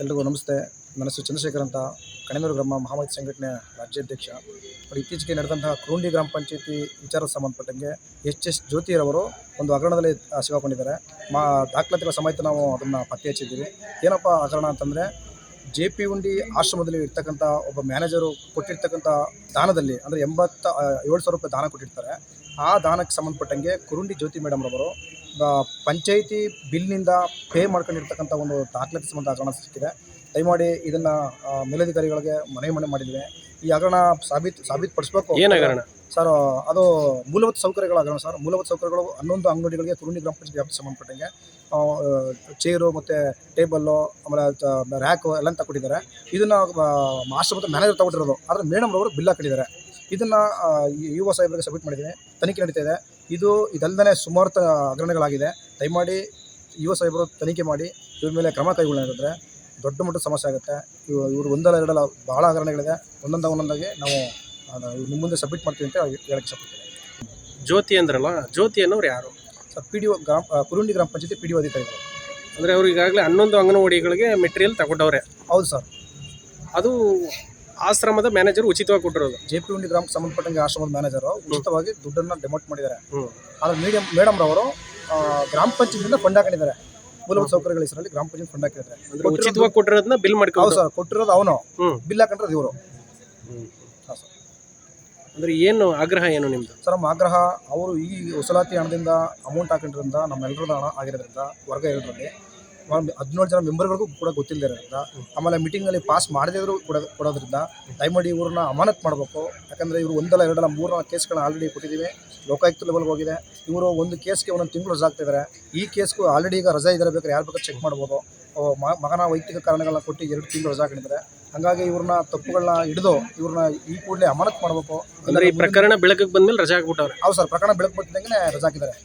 ಎಲ್ರಿಗೂ ನಮಸ್ತೆ. ನನ್ನ ಹೆಸರು ಚಂದ್ರಶೇಖರ್ ಅಂತ, ಕಣಿನೂರು ಗ್ರಾಮ ಮಹಾಮೈತ್ರಿ ಸಂಘಟನೆಯ ರಾಜ್ಯಾಧ್ಯಕ್ಷ. ಇತ್ತೀಚೆಗೆ ನಡೆದಂತಹ ಕುರುಂಡಿ ಗ್ರಾಮ ಪಂಚಾಯತಿ ವಿಚಾರಕ್ಕೆ ಸಂಬಂಧಪಟ್ಟಂಗೆ ಎಸ್ ಜ್ಯೋತಿರವರು ಒಂದು ಹಗರಣದಲ್ಲಿ ಸಿಗಾಕೊಂಡಿದ್ದಾರೆ. ದಾಖಲಾತಿಗಳ ಸಮೇತ ನಾವು ಅದನ್ನು ಪತ್ತೆ ಹಚ್ಚಿದ್ದೀವಿ. ಏನಪ್ಪ ಹಗರಣ ಅಂತಂದರೆ, JP ಹುಂಡಿ ಆಶ್ರಮದಲ್ಲಿ ಇರ್ತಕ್ಕಂಥ ಒಬ್ಬ ಮ್ಯಾನೇಜರು ಕೊಟ್ಟಿರ್ತಕ್ಕಂಥ ದಾನದಲ್ಲಿ, ಅಂದರೆ 7,000 ರೂಪಾಯಿ ದಾನ ಕೊಟ್ಟಿರ್ತಾರೆ. ಆ ದಾನಕ್ಕೆ ಸಂಬಂಧಪಟ್ಟಂಗೆ ಕುರುಂಡಿ ಜ್ಯೋತಿ ಮೇಡಮ್ರವರು ಪಂಚಾಯಿತಿ ಬಿಲ್ನಿಂದ ಪೇ ಮಾಡ್ಕೊಂಡಿರ್ತಕ್ಕಂಥ ಒಂದು ದಾಖಲಾತಿ ಸಂಬಂಧ ಹಗರಣ ಸಿಕ್ಕಿದೆ. ದಯಮಾಡಿ ಇದನ್ನು ಮೇಲಧಿಕಾರಿಗಳಿಗೆ ಮನವಿ ಮಾಡಿದ್ವಿ. ಈ ಹಗರಣ ಸಾಬೀತುಪಡಿಸಬೇಕು. ಏನು ಹಗರಣ ಸರ್? ಅದು ಮೂಲಭೂತ ಸೌಕರ್ಯಗಳ ಹಗರಣ ಸರ್. ಮೂಲಭೂತ ಸೌಕರ್ಯಗಳು 11 ಅಂಗಡಿಗಳಿಗೆ ಕುರುಂಡಿ ಗ್ರಾಮ ಪಂಚಾಯತ್ ವ್ಯಾಪ್ತಿ ಸಂಬಂಧಪಟ್ಟಂಗೆ ಚೇರು ಮತ್ತು ಟೇಬಲ್ಲು, ಆಮೇಲೆ ರ್ಯಾಕು ಎಲ್ಲ ತಗೊಟ್ಟಿದ್ದಾರೆ. ಇದನ್ನು ಆಶ್ರಮದ ಮ್ಯಾನೇಜರ್ ತಗೊಟ್ಟಿರೋದು. ಆದರೆ ಮೇಡಮ್ರವರು ಬಿಲ್ ಹಾಕಿದ್ದಾರೆ. ಇದನ್ನು UO ಸಾಹೇಬರಿಗೆ ಸಬ್ಮಿಟ್ ಮಾಡಿದ್ದೀನಿ. ತನಿಖೆ ನಡೀತಾ ಇದೆ. ಇದಲ್ಲದೆ ಸುಮಾರು ಹಗರಣಗಳಾಗಿದೆ. ದಯಮಾಡಿ UO ಸಾಹೇಬರು ತನಿಖೆ ಮಾಡಿ ಇವ್ರ ಮೇಲೆ ಕ್ರಮ ಕೈಗೊಳ್ಳೋದಾದರೆ ದೊಡ್ಡ ಮಟ್ಟದ ಸಮಸ್ಯೆ ಆಗುತ್ತೆ. ಇವರು ಒಂದಲ್ಲ ಎರಡಲ್ಲ ಭಾಳ ಹಗರಣಗಳಿದೆ. ಒಂದೊಂದಾಗಿ ನಾವು ನಿಮ್ಮ ಮುಂದೆ ಸಬ್ಮಿಟ್ ಮಾಡ್ತೀವಿ ಅಂತ ಹೇಳಕ್ಕೆ ಇಷ್ಟಪಡ್ತೀನಿ. ಜ್ಯೋತಿ ಅಂದ್ರಲ್ಲ, ಜ್ಯೋತಿ ಅನ್ನೋರು ಯಾರು ಸರ್? PDO ಕುರುಂಡಿ ಗ್ರಾಮ ಪಂಚಾಯತಿ PDO ಅಧಿಕಾರಿಗಳು. ಅಂದರೆ ಅವ್ರು ಈಗಾಗಲೇ 11 ಅಂಗನವಾಡಿಗಳಿಗೆ ಮೆಟೀರಿಯಲ್ ತಗೊಂಡವ್ರೆ. ಹೌದು ಸರ್. ಅದು ಆಶ್ರಮದ ಮ್ಯಾನೇಜರ್ ಉಚಿತವಾಗಿ ಕೊಟ್ಟಿರೋದು. JP ಹುಂಡಿ ಗ್ರಾಮಕ್ಕೆ ಸಂಬಂಧಪಟ್ಟಂಗೆ ಆಶ್ರಮದ ಮ್ಯಾನೇಜರು ಉಚಿತವಾಗಿ ದುಡ್ಡನ್ನು ಡೆಮಾಟ್ ಮಾಡಿದ್ದಾರೆ. ಆದರೆ ಮೇಡಮ್ರವರು ಗ್ರಾಮ ಪಂಚಾಯತಿಯಿಂದ ಫಂಡ್ ಹಾಕೊಂಡಿದ್ದಾರೆ. ಮೂಲಭೂತ ಸೌಕರ್ಯಗಳ ಹೆಸರಲ್ಲಿ ಗ್ರಾಮ ಪಂಚಾಯತ್ ಫಂಡ್ ಹಾಕಿದ್ದಾರೆ. ಉಚಿತವಾಗಿ ಕೊಟ್ಟಿರೋದನ್ನ ಬಿಲ್ ಮಾಡ್ಕೊಂಡು. ಹೌದು ಸರ್, ಕೊಟ್ಟಿರೋದು ಅವನು, ಬಿಲ್ ಹಾಕೊಂಡಿರೋದು ಇವರು. ಹಾಂ ಸರ್. ಅಂದರೆ ಏನು ಆಗ್ರಹ ಏನು ನಿಮ್ಮದು? ಸರ್, ನಮ್ಮ ಆಗ್ರಹ, ಅವರು ಈ ವಸೂಲಾತಿ ಹಣದಿಂದ ಅಮೌಂಟ್ ಹಾಕೊಂಡಿರೋದ್ರಿಂದ ನಮ್ಮೆಲ್ಲರದ ಹಣ ಆಗಿರೋದ್ರಿಂದ ವರ್ಗ ಇರೋದ್ರಲ್ಲಿ 17 ಜನ ಮೆಂಬರ್ಗಳಿಗೂ ಕೂಡ ಗೊತ್ತಿಲ್ಲದಿರೋದ್ರಿಂದ, ಆಮೇಲೆ ಮೀಟಿಂಗಲ್ಲಿ ಪಾಸ್ ಮಾಡದಿದ್ರು ಕೊಡೋದ್ರಿಂದ ದಯಮಾಡಿ ಇವ್ರನ್ನ ಅಮಾನತ್ ಮಾಡಬೇಕು. ಯಾಕಂದರೆ ಇವರು ಒಂದಲ್ಲ ಎರಡಲ್ಲ 3-4 ಕೇಸ್ಗಳನ್ನ ಆಲ್ರೆಡಿ ಕೊಟ್ಟಿದ್ದೀವಿ. ಲೋಕಾಯುಕ್ತ ಲೆವೆಲ್ಗೆ ಹೋಗಿದೆ. ಇವರು ಒಂದು ಕೇಸ್ಗೆ 1 ತಿಂಗಳು ರಜಾ ಆಗ್ತಿದ್ದಾರೆ. ಈ ಕೇಸ್ಗೂ ಆಲ್ರೆಡಿ ಈಗ ರಜಾ ಇದ್ದಾರೆ, ಬೇಕಾದ್ರೆ ಯಾರು ಬೇಕಾದ್ರೆ ಚೆಕ್ ಮಾಡ್ಬೋದು. ಮಗನ ವೈಯಕ್ತಿಕ ಕಾರಣಗಳನ್ನ ಕೊಟ್ಟು 2 ತಿಂಗಳು ರಜಾ ಹಾಕಿದ್ದಾರೆ. ಹಾಗಾಗಿ ಇವ್ರನ್ನ ತಪ್ಪುಗಳನ್ನ ಹಿಡಿದು ಇವ್ರನ್ನ ಈ ಕೂಡಲೇ ಅಮಾನತ್ ಮಾಡಬೇಕು. ಅಂದರೆ ಈ ಪ್ರಕರಣ ಬೆಳಕಿಗೆ ಬಂದಮೇಲೆ ರಜಾ ಹಾಕ್ಬಿಟ್ಟವ್ರೆ. ಹೌದು ಸರ್, ಪ್ರಕರಣ ಬೆಳಕು ಬಂದಂಗೆ ರಜಾ ಹಾಕಿದ್ದಾರೆ.